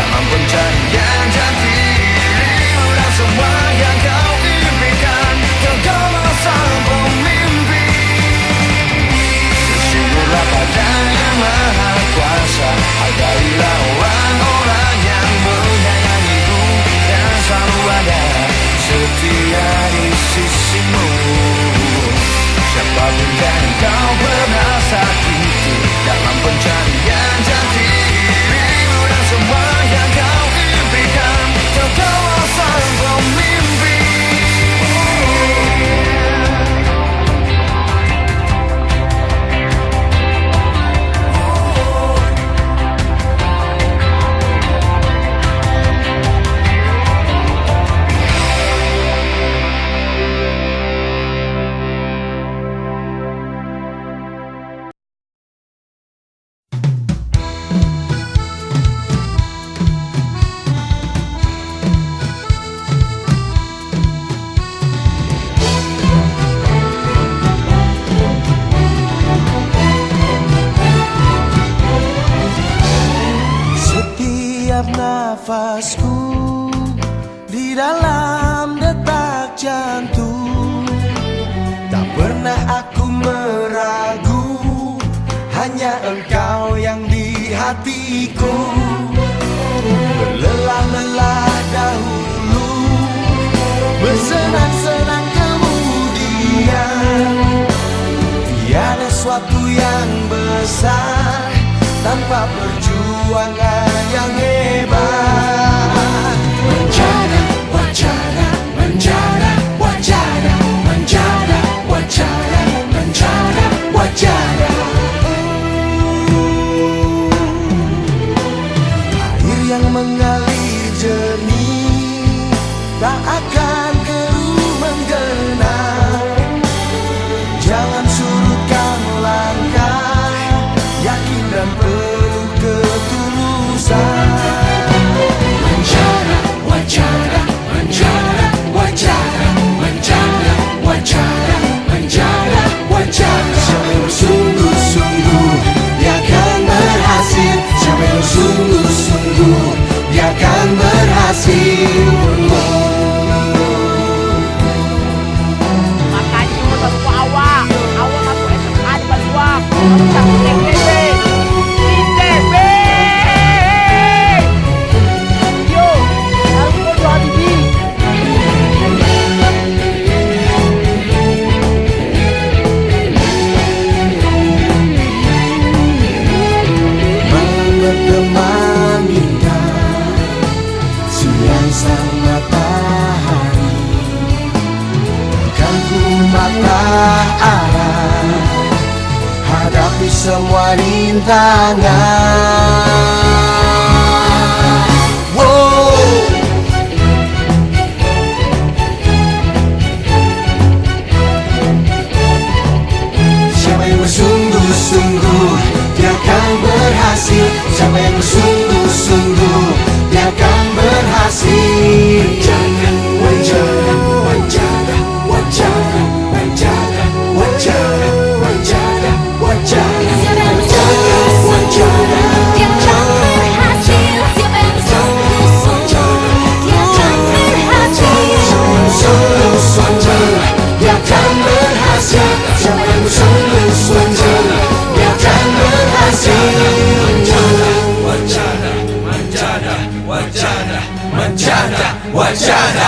dalam pencarian jati dirimu dan semua yang kau impikan. Kau sang pemimpi, bersyukurlah pada Yang Maha Kuasa. Hargailah orang-orang yang menyayangimu dan selalu ada setia di sisimu. Siapapun yang kau pernah sakiti dalam pencarian jati dirimu dan semua yang kau impikan. Kau sang pemimpi. Nafasku di dalam detak jantung, tak pernah aku meragu, hanya engkau yang di hatiku. Berlelah-lelah dahulu, bersenang-senang kemudian, tiada suatu yang besar tanpa perjuangan yang hebat. Menjana, wacana, menjana, wacana, menjana, wacana, menjana, wacana. Air yang mengalir jernih tak akan keruh menggenang. Jangan surutkan langkah, yakin dan penuh ketulusan. Menjana, wacana, menjana, wacana, menjana, wacana, menjana, wacana. Siapa yang bersungguh-sungguh dia akan berhasil. Siapa yang bersungguh-sungguh dia akan berhasil. Makanya cuma bantu awak masuk SMA di Batuang. Kamu tak TTB. TTB. Yo, harus kau jual bibi. Malam berteman indah, siang sang matahari, kan ku mata arah hadapi semua rintangan. Wow. Siapa yang bersungguh-sungguh dia akan berhasil. Siapa yang bersungguh-sungguh dia akan berhasil. Wajana, wajana, wajana, wajana, wajana, wajana, wajana, wajana, Dia akan berhasil. Siapa yang bersungguh-sungguh dia akan berhasil. sungguh-sungguh dia akan berhasil. Siapa yang bersungguh-sungguh dia akan berhasil. Wacana, wacana, wacana, wacana, wacana.